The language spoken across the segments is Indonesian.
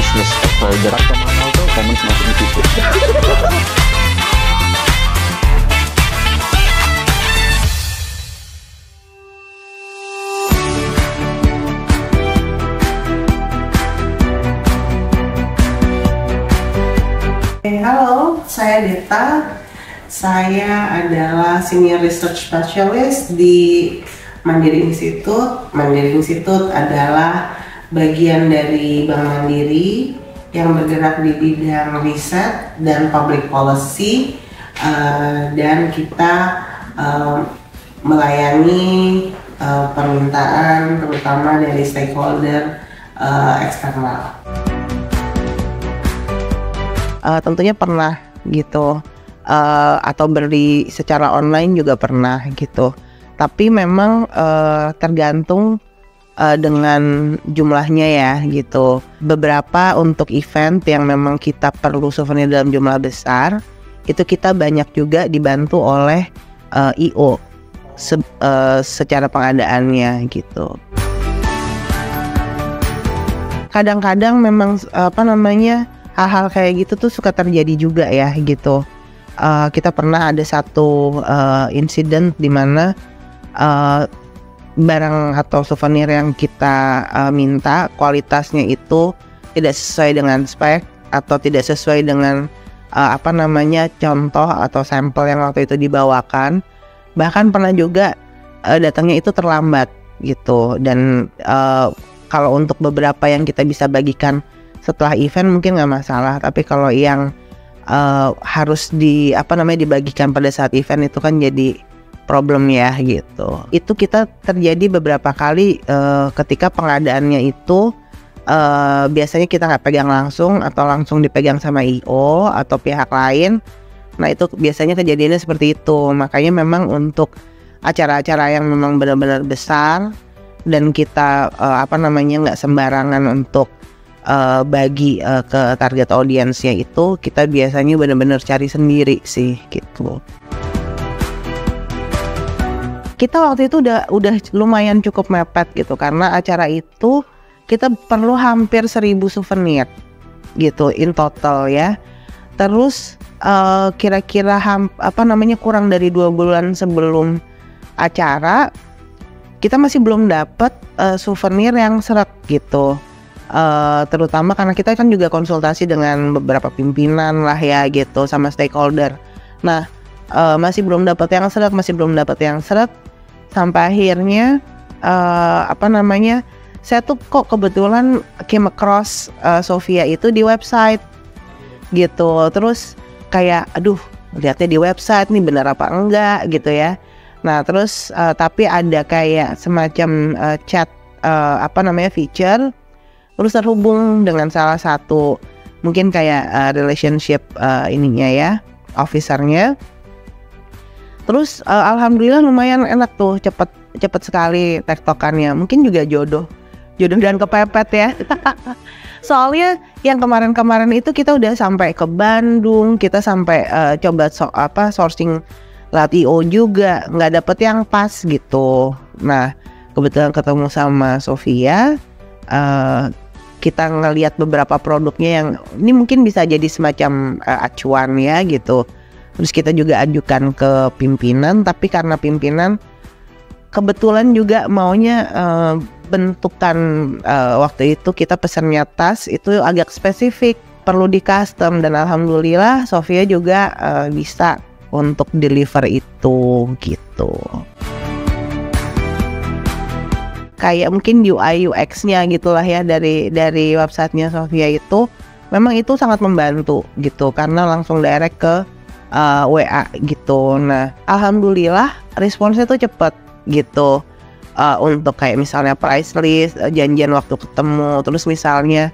bisnis advisor atau mahal tuh momen masuk di situ. Halo, saya Deta. Saya adalah Senior Research Specialist di Mandiri Institute. Mandiri Institute adalah bagian dari Bank Mandiri yang bergerak di bidang riset dan public policy, dan kita melayani permintaan terutama dari stakeholder eksternal. Tentunya pernah gitu, atau beli secara online juga pernah gitu. Tapi memang tergantung dengan jumlahnya ya gitu. Beberapa untuk event yang memang kita perlu souvenir dalam jumlah besar, itu kita banyak juga dibantu oleh IO secara pengadaannya gitu. Kadang-kadang memang hal-hal kayak gitu tuh suka terjadi juga ya gitu. Kita pernah ada satu insiden di mana barang atau souvenir yang kita minta kualitasnya itu tidak sesuai dengan spek atau tidak sesuai dengan contoh atau sampel yang waktu itu dibawakan. Bahkan pernah juga datangnya itu terlambat gitu. Dan kalau untuk beberapa yang kita bisa bagikan setelah event mungkin nggak masalah, tapi kalau yang harus dibagikan pada saat event itu kan jadi problem ya gitu. Itu kita terjadi beberapa kali ketika pengadaannya itu biasanya kita nggak pegang langsung atau langsung dipegang sama IO atau pihak lain. Nah itu biasanya kejadiannya seperti itu. Makanya memang untuk acara-acara yang memang benar-benar besar dan kita nggak sembarangan untuk bagi ke target audiensnya, itu kita biasanya benar-benar cari sendiri sih gitu. Kita waktu itu udah lumayan cukup mepet gitu, karena acara itu kita perlu hampir 1.000 souvenir gitu in total ya. Terus kira-kira kurang dari 2 bulan sebelum acara kita masih belum dapat souvenir yang seret gitu. Terutama karena kita kan juga konsultasi dengan beberapa pimpinan lah ya gitu, sama stakeholder. Nah masih belum dapat yang seret sampai akhirnya saya tuh kok kebetulan came across Sofia itu di website gitu. Terus kayak lihatnya di website nih benar apa enggak gitu ya. Nah terus tapi ada kayak semacam chat feature. Terus terhubung dengan salah satu mungkin kayak relationship officernya. Terus alhamdulillah lumayan enak tuh, cepet sekali tektokannya. Mungkin juga jodoh dan kepepet ya. Soalnya yang kemarin itu kita udah sampai ke Bandung, kita sampai coba sourcing lewat IO juga, nggak dapet yang pas gitu. Nah kebetulan ketemu sama Sofia. Kita ngelihat beberapa produknya yang ini mungkin bisa jadi semacam acuan ya gitu. Terus kita juga ajukan ke pimpinan, tapi karena pimpinan kebetulan juga maunya bentukan waktu itu kita pesannya tas itu agak spesifik, perlu di custom, dan alhamdulillah Sofia juga bisa untuk deliver itu gitu. Kayak mungkin UI UX-nya gitulah ya dari websitenya Sofia itu memang itu sangat membantu gitu, karena langsung direct ke WA gitu. Nah alhamdulillah responsnya tuh cepet gitu, untuk kayak misalnya price list, janjian waktu ketemu, terus misalnya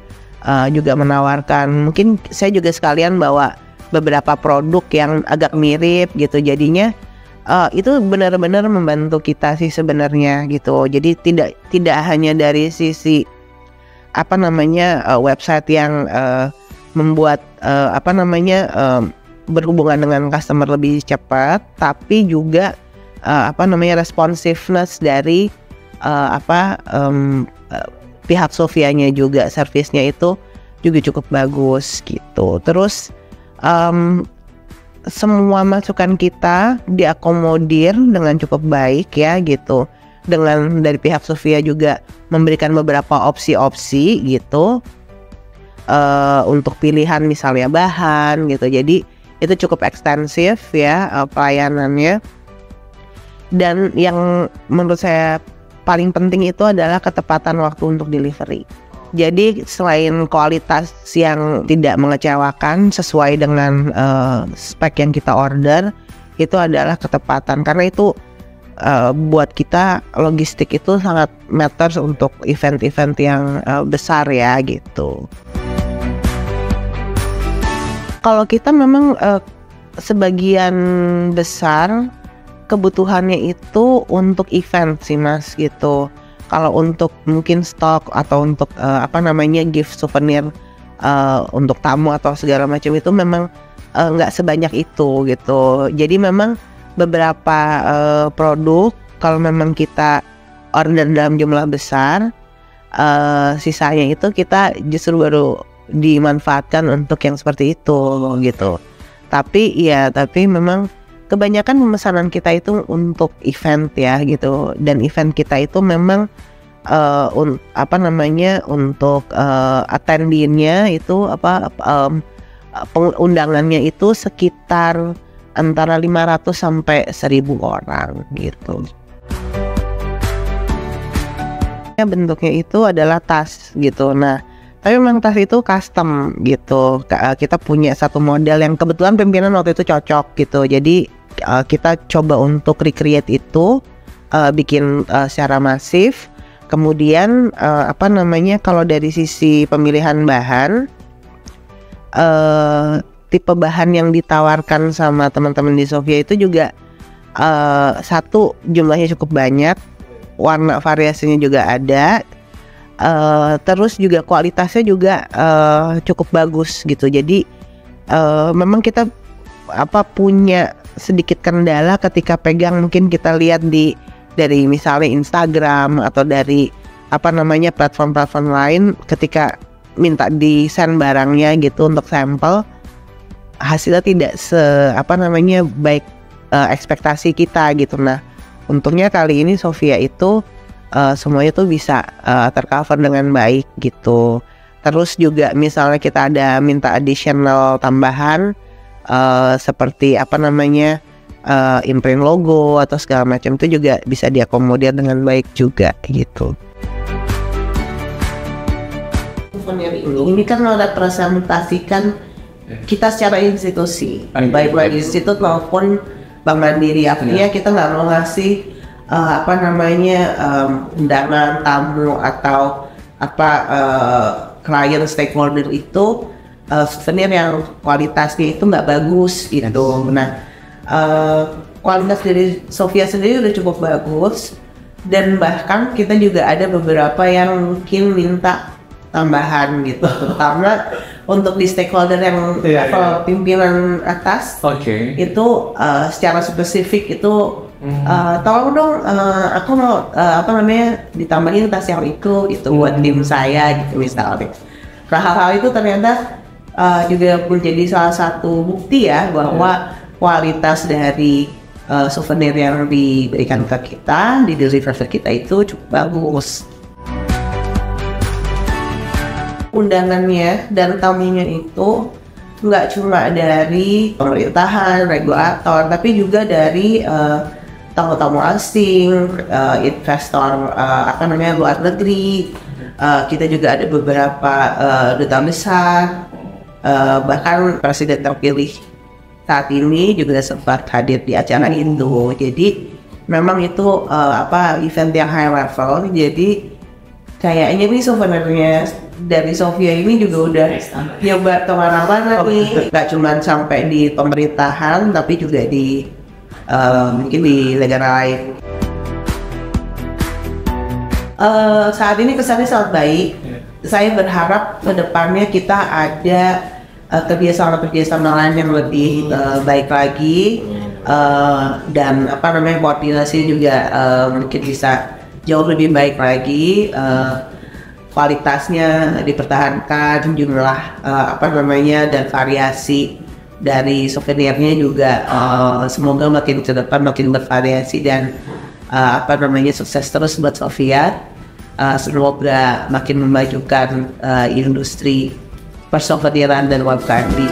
juga menawarkan, mungkin saya juga sekalian bawa beberapa produk yang agak mirip gitu, jadinya itu benar-benar membantu kita sih sebenarnya gitu. Jadi tidak hanya dari sisi website yang membuat berhubungan dengan customer lebih cepat, tapi juga responsiveness dari pihak Sofianya juga, servisnya itu juga cukup bagus gitu. Terus semua masukan kita diakomodir dengan cukup baik ya gitu. Dengan dari pihak Sofia juga memberikan beberapa opsi-opsi gitu untuk pilihan misalnya bahan gitu. Jadi itu cukup ekstensif ya pelayanannya. Dan yang menurut saya paling penting itu adalah ketepatan waktu untuk delivery. Jadi selain kualitas yang tidak mengecewakan sesuai dengan spek yang kita order, itu adalah ketepatan. Karena itu buat kita logistik itu sangat matters untuk event-event yang besar ya gitu. Kalau kita memang sebagian besar kebutuhannya itu untuk event sih Mas gitu. Kalau untuk mungkin stok atau untuk gift souvenir untuk tamu atau segala macam itu memang nggak sebanyak itu gitu. Jadi memang beberapa produk kalau memang kita order dalam jumlah besar, sisanya itu kita justru baru dimanfaatkan untuk yang seperti itu gitu. Tapi memang kebanyakan pemesanan kita itu untuk event ya gitu, dan event kita itu memang untuk attendee-nya itu undangannya itu sekitar antara 500 sampai 1000 orang gitu. Bentuknya itu adalah tas gitu. Nah, tapi memang tas itu custom gitu. Kita punya satu model yang kebetulan pimpinan waktu itu cocok gitu. Jadi kita coba untuk recreate itu, bikin secara masif. Kemudian kalau dari sisi pemilihan bahan, tipe bahan yang ditawarkan sama teman-teman di Sofia itu juga satu, jumlahnya cukup banyak, warna variasinya juga ada, terus juga kualitasnya juga cukup bagus gitu. Jadi memang kita punya sedikit kendala ketika pegang, mungkin kita lihat dari misalnya Instagram atau dari platform-platform lain, ketika minta di send barangnya gitu untuk sampel, hasilnya tidak baik ekspektasi kita gitu. Nah, untungnya kali ini Sofia itu semuanya tuh bisa tercover dengan baik gitu. Terus juga misalnya kita ada minta additional tambahan seperti imprint logo atau segala macam, itu juga bisa diakomodir dengan baik juga gitu. Ini kan merepresentasikan kita secara institusi, baik dari institut maupun Bank Mandiri. Artinya kita nggak mau ngasih undangan tamu atau klien stakeholder itu souvenir yang kualitasnya itu nggak bagus gitu. Nah, kualitas dari Sofia sendiri udah cukup bagus, dan bahkan kita juga ada beberapa yang mungkin minta tambahan gitu, terutama untuk di stakeholder yang level pimpinan atas, itu secara spesifik itu tolong dong, aku mau ditambahin tas yang itu buat tim saya gitu misalnya. Nah, hal-hal itu ternyata juga menjadi salah satu bukti ya bahwa kualitas dari souvenir yang diberikan ke kita, di deliver ke kita itu cukup bagus. Undangannya dan tamunya itu nggak cuma dari pemerintahan, regulator, tapi juga dari tamu-tamu asing, investor luar negeri. Kita juga ada beberapa duta besar, bahkan presiden terpilih saat ini juga sempat hadir di acara itu. Jadi memang itu event yang high level. Jadi kayaknya nih souvenirnya dari Sofia ini juga udah nyoba kemana-mana nih, nggak cuma sampai di pemerintahan tapi juga di mungkin di negara lain. Saat ini kesannya sangat baik. Saya berharap kedepannya kita ada kerjasama lain yang lebih baik lagi, dan koordinasi juga mungkin bisa jauh lebih baik lagi. kualitasnya dipertahankan, jumlah dan variasi dari souvenirnya juga semoga makin ke depan makin bervariasi dan sukses terus buat Sofia. Semoga makin memajukan industri persouvenirhan dan UMKM di